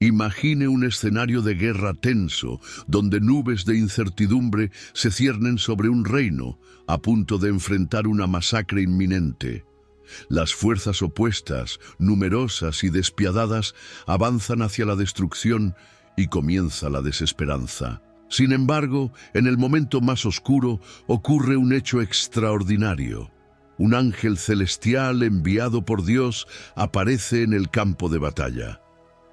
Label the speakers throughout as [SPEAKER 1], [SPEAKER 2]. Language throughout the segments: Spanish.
[SPEAKER 1] Imagine un escenario de guerra tenso, donde nubes de incertidumbre se ciernen sobre un reino, a punto de enfrentar una masacre inminente. Las fuerzas opuestas, numerosas y despiadadas, avanzan hacia la destrucción y comienza la desesperanza. Sin embargo, en el momento más oscuro ocurre un hecho extraordinario. Un ángel celestial enviado por Dios aparece en el campo de batalla.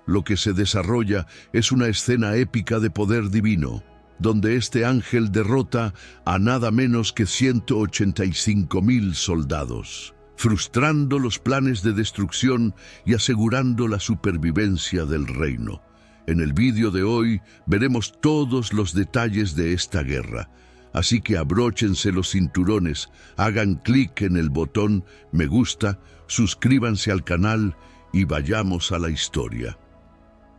[SPEAKER 1] Lo que se desarrolla es una escena épica de poder divino, donde este ángel derrota a nada menos que 185.000 soldados, frustrando los planes de destrucción y asegurando la supervivencia del reino. En el vídeo de hoy veremos todos los detalles de esta guerra, así que abróchense los cinturones, hagan clic en el botón me gusta, suscríbanse al canal y vayamos a la historia.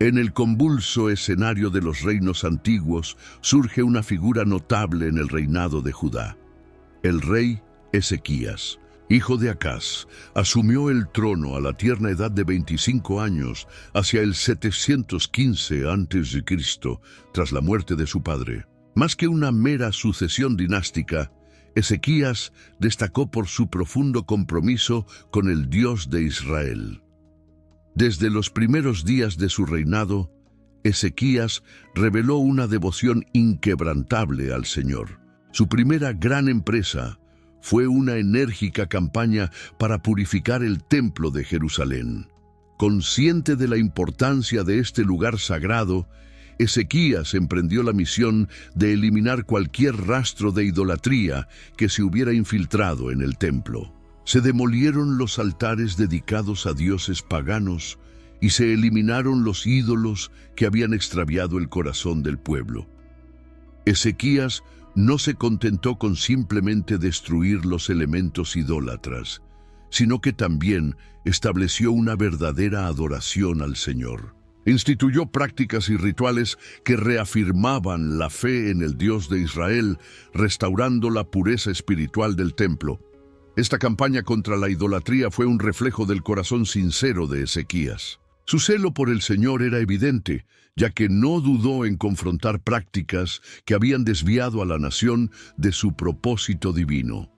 [SPEAKER 1] En el convulso escenario de los reinos antiguos surge una figura notable en el reinado de Judá. El rey Ezequías, hijo de Acaz, asumió el trono a la tierna edad de 25 años hacia el 715 a.C., tras la muerte de su padre. Más que una mera sucesión dinástica, Ezequías destacó por su profundo compromiso con el Dios de Israel. Desde los primeros días de su reinado, Ezequías reveló una devoción inquebrantable al Señor. Su primera gran empresa fue una enérgica campaña para purificar el templo de Jerusalén. Consciente de la importancia de este lugar sagrado, Ezequías emprendió la misión de eliminar cualquier rastro de idolatría que se hubiera infiltrado en el templo. Se demolieron los altares dedicados a dioses paganos y se eliminaron los ídolos que habían extraviado el corazón del pueblo. Ezequías no se contentó con simplemente destruir los elementos idólatras, sino que también estableció una verdadera adoración al Señor. Instituyó prácticas y rituales que reafirmaban la fe en el Dios de Israel, restaurando la pureza espiritual del templo. Esta campaña contra la idolatría fue un reflejo del corazón sincero de Ezequías. Su celo por el Señor era evidente, ya que no dudó en confrontar prácticas que habían desviado a la nación de su propósito divino.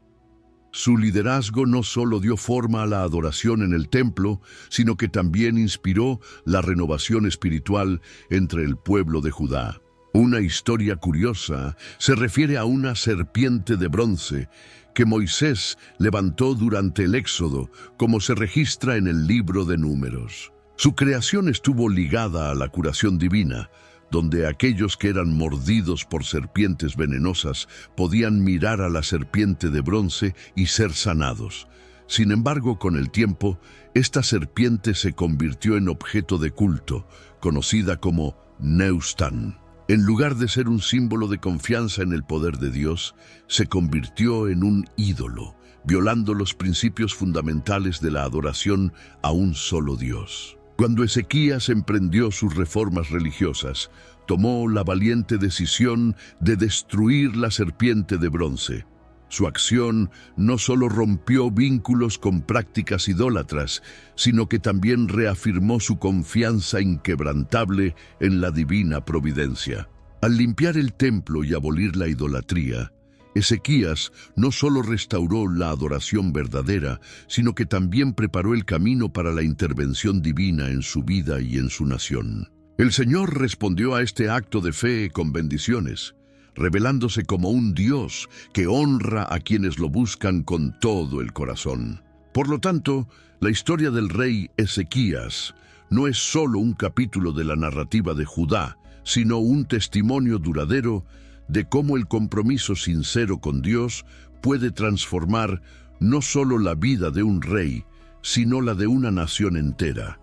[SPEAKER 1] Su liderazgo no solo dio forma a la adoración en el templo, sino que también inspiró la renovación espiritual entre el pueblo de Judá. Una historia curiosa se refiere a una serpiente de bronce que Moisés levantó durante el Éxodo, como se registra en el libro de Números. Su creación estuvo ligada a la curación divina, donde aquellos que eran mordidos por serpientes venenosas podían mirar a la serpiente de bronce y ser sanados. Sin embargo, con el tiempo, esta serpiente se convirtió en objeto de culto, conocida como Nehushtan. En lugar de ser un símbolo de confianza en el poder de Dios, se convirtió en un ídolo, violando los principios fundamentales de la adoración a un solo Dios. Cuando Ezequías emprendió sus reformas religiosas, tomó la valiente decisión de destruir la serpiente de bronce. Su acción no solo rompió vínculos con prácticas idólatras, sino que también reafirmó su confianza inquebrantable en la divina providencia. Al limpiar el templo y abolir la idolatría, Ezequías no solo restauró la adoración verdadera, sino que también preparó el camino para la intervención divina en su vida y en su nación. El Señor respondió a este acto de fe con bendiciones, revelándose como un Dios que honra a quienes lo buscan con todo el corazón. Por lo tanto, la historia del rey Ezequías no es solo un capítulo de la narrativa de Judá, sino un testimonio duradero de cómo el compromiso sincero con Dios puede transformar no solo la vida de un rey, sino la de una nación entera.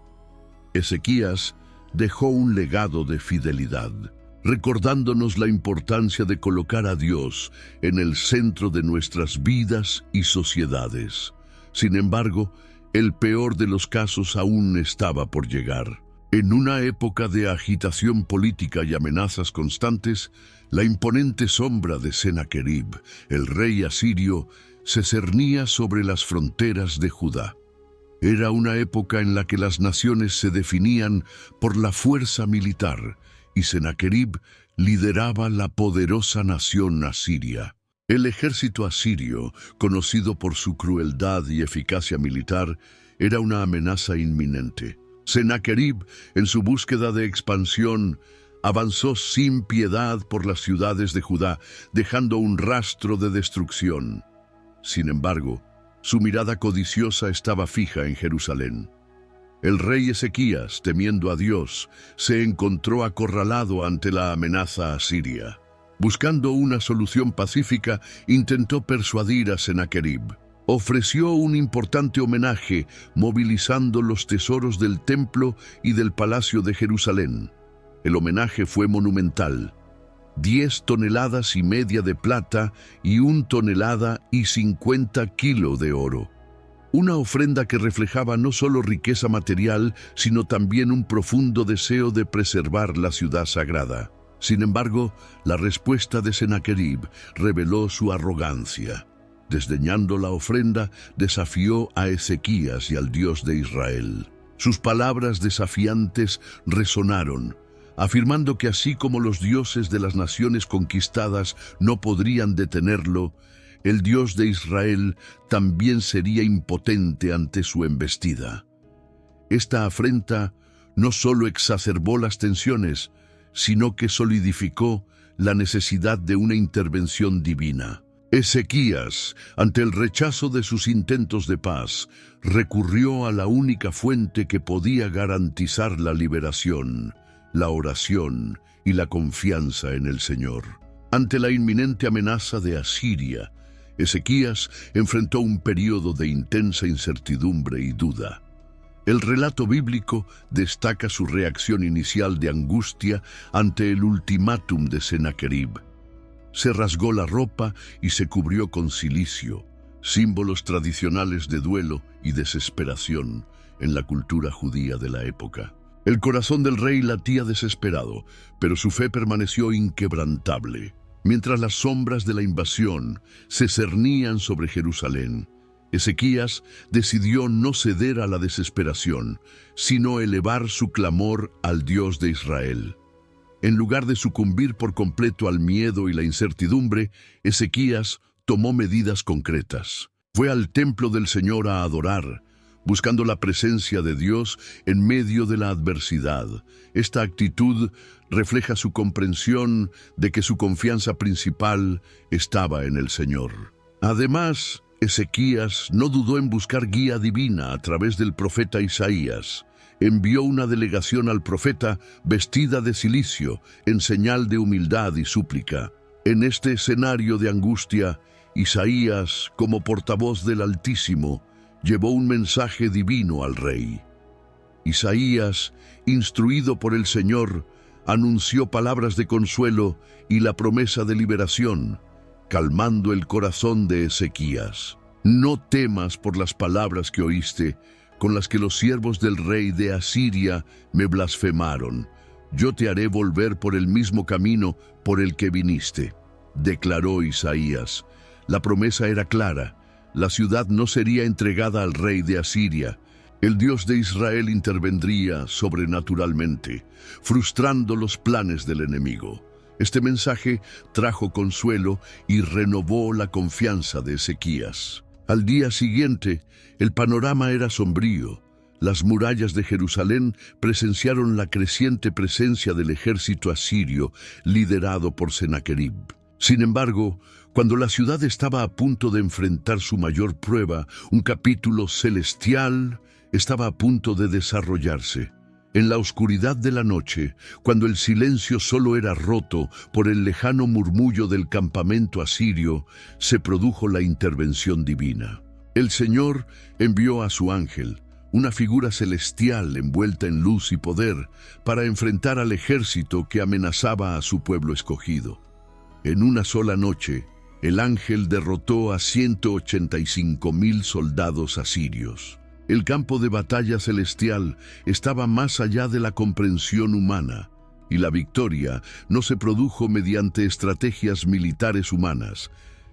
[SPEAKER 1] Ezequías dejó un legado de fidelidad, recordándonos la importancia de colocar a Dios en el centro de nuestras vidas y sociedades. Sin embargo, el peor de los casos aún estaba por llegar. En una época de agitación política y amenazas constantes, la imponente sombra de Sennacherib, el rey asirio, se cernía sobre las fronteras de Judá. Era una época en la que las naciones se definían por la fuerza militar y Sennacherib lideraba la poderosa nación asiria. El ejército asirio, conocido por su crueldad y eficacia militar, era una amenaza inminente. Sennacherib, en su búsqueda de expansión, avanzó sin piedad por las ciudades de Judá, dejando un rastro de destrucción. Sin embargo, su mirada codiciosa estaba fija en Jerusalén. El rey Ezequías, temiendo a Dios, se encontró acorralado ante la amenaza asiria. Buscando una solución pacífica, intentó persuadir a Sennacherib. Ofreció un importante homenaje, movilizando los tesoros del templo y del palacio de Jerusalén. El homenaje fue monumental: 10,5 toneladas de plata y 1,50 toneladas de oro. Una ofrenda que reflejaba no solo riqueza material, sino también un profundo deseo de preservar la ciudad sagrada. Sin embargo, la respuesta de Sennacherib reveló su arrogancia. Desdeñando la ofrenda, desafió a Ezequías y al Dios de Israel. Sus palabras desafiantes resonaron, afirmando que así como los dioses de las naciones conquistadas no podrían detenerlo, el Dios de Israel también sería impotente ante su embestida. Esta afrenta no solo exacerbó las tensiones, sino que solidificó la necesidad de una intervención divina. Ezequías, ante el rechazo de sus intentos de paz, recurrió a la única fuente que podía garantizar la liberación: la oración y la confianza en el Señor. Ante la inminente amenaza de Asiria, Ezequías enfrentó un periodo de intensa incertidumbre y duda. El relato bíblico destaca su reacción inicial de angustia ante el ultimátum de Sennacherib. Se rasgó la ropa y se cubrió con cilicio, símbolos tradicionales de duelo y desesperación en la cultura judía de la época. El corazón del rey latía desesperado, pero su fe permaneció inquebrantable. Mientras las sombras de la invasión se cernían sobre Jerusalén, Ezequías decidió no ceder a la desesperación, sino elevar su clamor al Dios de Israel. En lugar de sucumbir por completo al miedo y la incertidumbre, Ezequías tomó medidas concretas. Fue al templo del Señor a adorar, buscando la presencia de Dios en medio de la adversidad. Esta actitud refleja su comprensión de que su confianza principal estaba en el Señor. Además, Ezequías no dudó en buscar guía divina a través del profeta Isaías. Envió una delegación al profeta vestida de cilicio, en señal de humildad y súplica. En este escenario de angustia, Isaías, como portavoz del Altísimo, llevó un mensaje divino al rey. Isaías, instruido por el Señor, anunció palabras de consuelo y la promesa de liberación, calmando el corazón de Ezequías. No temas por las palabras que oíste, con las que los siervos del rey de Asiria me blasfemaron. Yo te haré volver por el mismo camino por el que viniste, declaró Isaías. La promesa era clara: la ciudad no sería entregada al rey de Asiria. El Dios de Israel intervendría sobrenaturalmente, frustrando los planes del enemigo. Este mensaje trajo consuelo y renovó la confianza de Ezequías. Al día siguiente, el panorama era sombrío. Las murallas de Jerusalén presenciaron la creciente presencia del ejército asirio liderado por Sennacherib. Sin embargo, cuando la ciudad estaba a punto de enfrentar su mayor prueba, un capítulo celestial estaba a punto de desarrollarse. En la oscuridad de la noche, cuando el silencio solo era roto por el lejano murmullo del campamento asirio, se produjo la intervención divina. El Señor envió a su ángel, una figura celestial envuelta en luz y poder, para enfrentar al ejército que amenazaba a su pueblo escogido. En una sola noche, el ángel derrotó a 185,000 soldados asirios. El campo de batalla celestial estaba más allá de la comprensión humana, y la victoria no se produjo mediante estrategias militares humanas,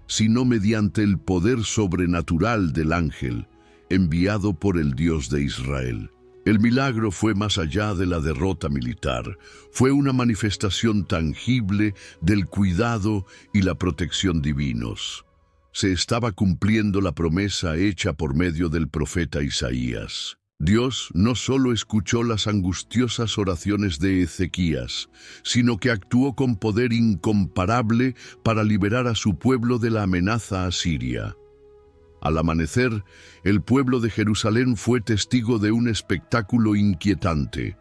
[SPEAKER 1] sino mediante el poder sobrenatural del ángel, enviado por el Dios de Israel. El milagro fue más allá de la derrota militar, fue una manifestación tangible del cuidado y la protección divinos. Se estaba cumpliendo la promesa hecha por medio del profeta Isaías. Dios no solo escuchó las angustiosas oraciones de Ezequías, sino que actuó con poder incomparable para liberar a su pueblo de la amenaza asiria. Al amanecer, el pueblo de Jerusalén fue testigo de un espectáculo inquietante.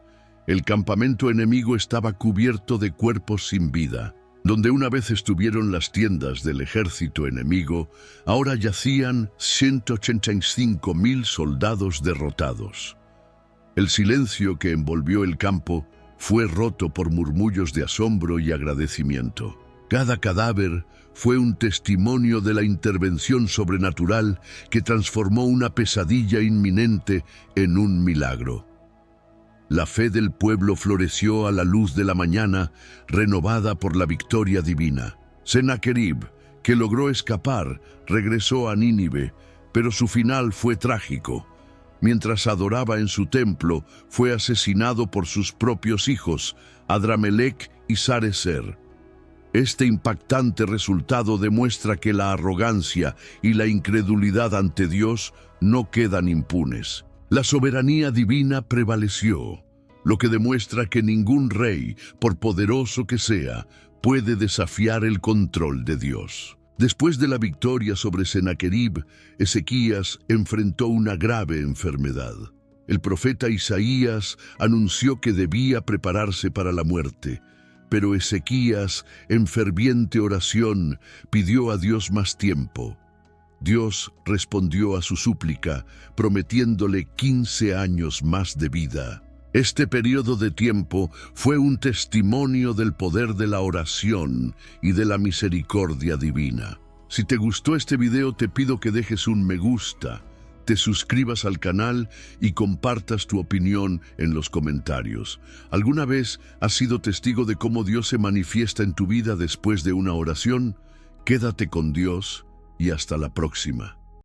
[SPEAKER 1] El campamento enemigo estaba cubierto de cuerpos sin vida. Donde una vez estuvieron las tiendas del ejército enemigo, ahora yacían 185.000 soldados derrotados. El silencio que envolvió el campo fue roto por murmullos de asombro y agradecimiento. Cada cadáver fue un testimonio de la intervención sobrenatural que transformó una pesadilla inminente en un milagro. La fe del pueblo floreció a la luz de la mañana, renovada por la victoria divina. Sennacherib, que logró escapar, regresó a Nínive, pero su final fue trágico. Mientras adoraba en su templo, fue asesinado por sus propios hijos, Adramelech y Sarecer. Este impactante resultado demuestra que la arrogancia y la incredulidad ante Dios no quedan impunes. La soberanía divina prevaleció, lo que demuestra que ningún rey, por poderoso que sea, puede desafiar el control de Dios. Después de la victoria sobre Sennacherib, Ezequías enfrentó una grave enfermedad. El profeta Isaías anunció que debía prepararse para la muerte, pero Ezequías, en ferviente oración, pidió a Dios más tiempo. Dios respondió a su súplica, prometiéndole 15 años más de vida. Este periodo de tiempo fue un testimonio del poder de la oración y de la misericordia divina. Si te gustó este video, te pido que dejes un me gusta, te suscribas al canal y compartas tu opinión en los comentarios. ¿Alguna vez has sido testigo de cómo Dios se manifiesta en tu vida después de una oración? Quédate con Dios y hasta la próxima.